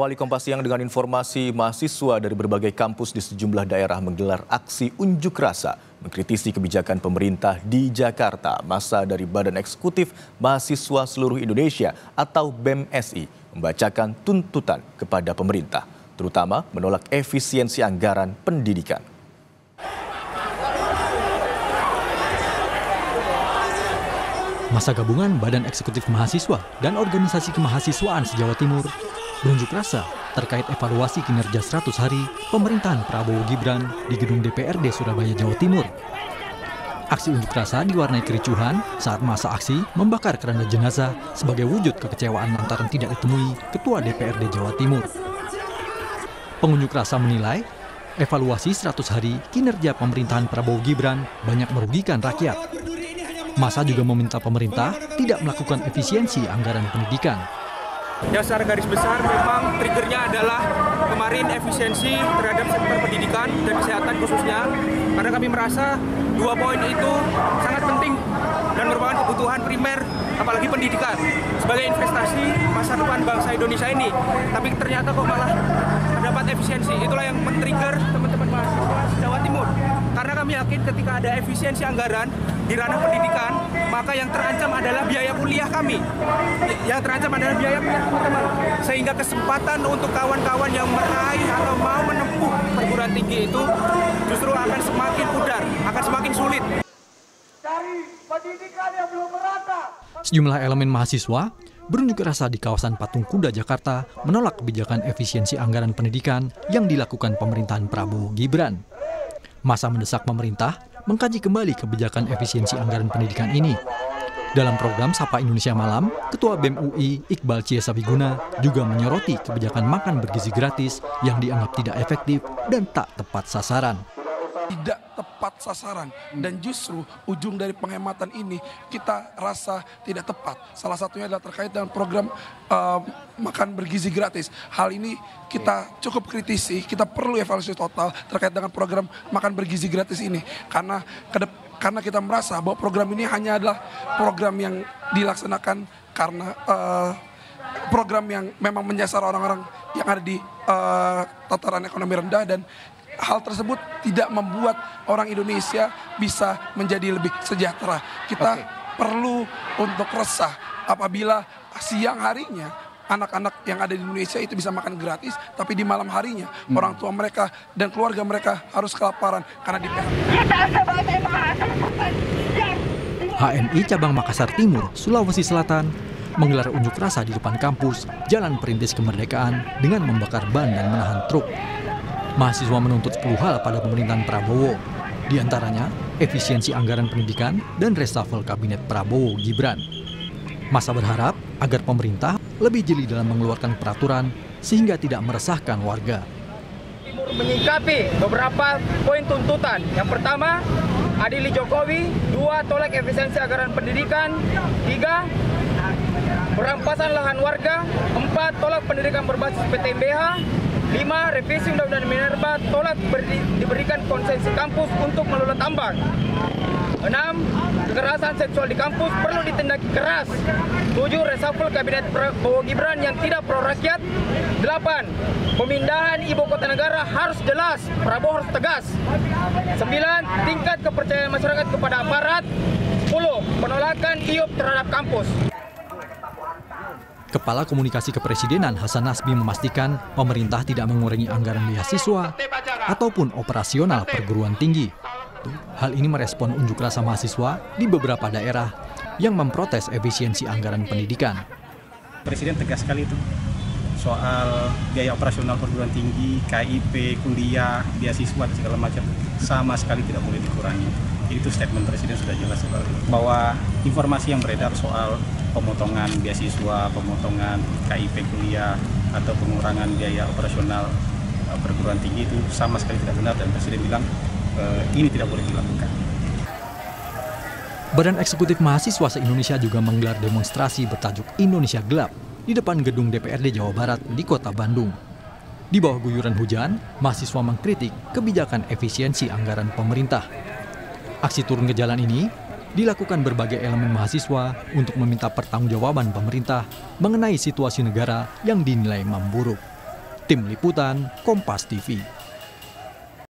Awali Kompas Siang dengan informasi mahasiswa dari berbagai kampus di sejumlah daerah menggelar aksi unjuk rasa mengkritisi kebijakan pemerintah di Jakarta. Massa dari Badan Eksekutif Mahasiswa Seluruh Indonesia atau BEMSI membacakan tuntutan kepada pemerintah, terutama menolak efisiensi anggaran pendidikan. Massa gabungan Badan Eksekutif Mahasiswa dan Organisasi Kemahasiswaan se-Jawa Timur berunjuk rasa terkait evaluasi kinerja 100 hari pemerintahan Prabowo Gibran di gedung DPRD Surabaya, Jawa Timur. Aksi unjuk rasa diwarnai kericuhan saat masa aksi membakar keranda jenazah sebagai wujud kekecewaan lantaran tidak ditemui Ketua DPRD Jawa Timur. Pengunjuk rasa menilai evaluasi 100 hari kinerja pemerintahan Prabowo Gibran banyak merugikan rakyat. Massa juga meminta pemerintah tidak melakukan efisiensi anggaran pendidikan. Ya, secara garis besar memang triggernya adalah kemarin efisiensi terhadap sektor pendidikan dan kesehatan khususnya, karena kami merasa 2 poin itu sangat penting dan merupakan kebutuhan primer, apalagi pendidikan sebagai investasi masa depan bangsa Indonesia ini. Tapi ternyata kok malah terdapat efisiensi. Itulah yang men-trigger teman-teman mahasiswa Jawa Timur. Karena kami yakin ketika ada efisiensi anggaran di ranah pendidikan, maka yang terancam adalah biaya kuliah kami. Yang terancam adalah biaya kuliah teman-teman. Sehingga kesempatan untuk kawan-kawan yang meraih atau mau menempuh perguruan tinggi itu justru akan semakin pudar, akan semakin sulit. Dari pendidikan yang belum merata. Sejumlah elemen mahasiswa berunjuk rasa di kawasan Patung Kuda, Jakarta menolak kebijakan efisiensi anggaran pendidikan yang dilakukan pemerintahan Prabowo Gibran. Massa mendesak pemerintah mengkaji kembali kebijakan efisiensi anggaran pendidikan ini. Dalam program Sapa Indonesia Malam, Ketua BEM UI Iqbal Ciesabiguna juga menyoroti kebijakan makan bergizi gratis yang dianggap tidak efektif dan tak tepat sasaran. Tidak tepat sasaran dan justru ujung dari penghematan ini kita rasa tidak tepat. Salah satunya adalah terkait dengan program makan bergizi gratis. Hal ini kita cukup kritisi, kita perlu evaluasi total terkait dengan program makan bergizi gratis ini karena kita merasa bahwa program ini hanya adalah program yang dilaksanakan karena program yang memang menyasar orang-orang yang ada di tataran ekonomi rendah, dan hal tersebut tidak membuat orang Indonesia bisa menjadi lebih sejahtera. Kita perlu untuk resah apabila siang harinya anak-anak yang ada di Indonesia itu bisa makan gratis, tapi di malam harinya orang tua mereka dan keluarga mereka harus kelaparan karena di PHK. HMI Cabang Makassar Timur, Sulawesi Selatan menggelar unjuk rasa di depan kampus Jalan Perintis Kemerdekaan dengan membakar ban dan menahan truk. Mahasiswa menuntut 10 hal pada pemerintahan Prabowo, di antaranya efisiensi anggaran pendidikan dan reshuffle kabinet Prabowo Gibran. Massa berharap agar pemerintah lebih jeli dalam mengeluarkan peraturan sehingga tidak meresahkan warga. Menyikapi beberapa poin tuntutan. Yang pertama, adili Jokowi. 2, tolak efisiensi anggaran pendidikan. 3, perampasan lahan warga. 4, tolak pendidikan berbasis PTMBH. 5, revisi Undang-Undang Minerba, tolak diberikan konsesi kampus untuk mengelola tambang. 6, kekerasan seksual di kampus perlu ditindaki keras. 7, reshuffle kabinet Prabowo Gibran yang tidak pro rakyat. 8, pemindahan ibu kota negara harus jelas, Prabowo harus tegas. 9, tingkat kepercayaan masyarakat kepada aparat. 10, penolakan IUP terhadap kampus. Kepala Komunikasi Kepresidenan Hasan Nasbi memastikan pemerintah tidak mengurangi anggaran beasiswa ataupun operasional perguruan tinggi. Hal ini merespon unjuk rasa mahasiswa di beberapa daerah yang memprotes efisiensi anggaran pendidikan. Presiden tegas sekali itu soal biaya operasional perguruan tinggi, KIP, kuliah, beasiswa dan segala macam sama sekali tidak boleh dikurangi. Itu statement Presiden sudah jelas bahwa informasi yang beredar soal pemotongan beasiswa, pemotongan KIP kuliah atau pengurangan biaya operasional perguruan tinggi itu sama sekali tidak benar, dan Presiden bilang ini tidak boleh dilakukan. Badan Eksekutif Mahasiswa se-Indonesia juga menggelar demonstrasi bertajuk Indonesia Gelap di depan gedung DPRD Jawa Barat di Kota Bandung. Di bawah guyuran hujan, mahasiswa mengkritik kebijakan efisiensi anggaran pemerintah. Aksi turun ke jalan ini dilakukan berbagai elemen mahasiswa untuk meminta pertanggungjawaban pemerintah mengenai situasi negara yang dinilai memburuk. Tim Liputan Kompas TV.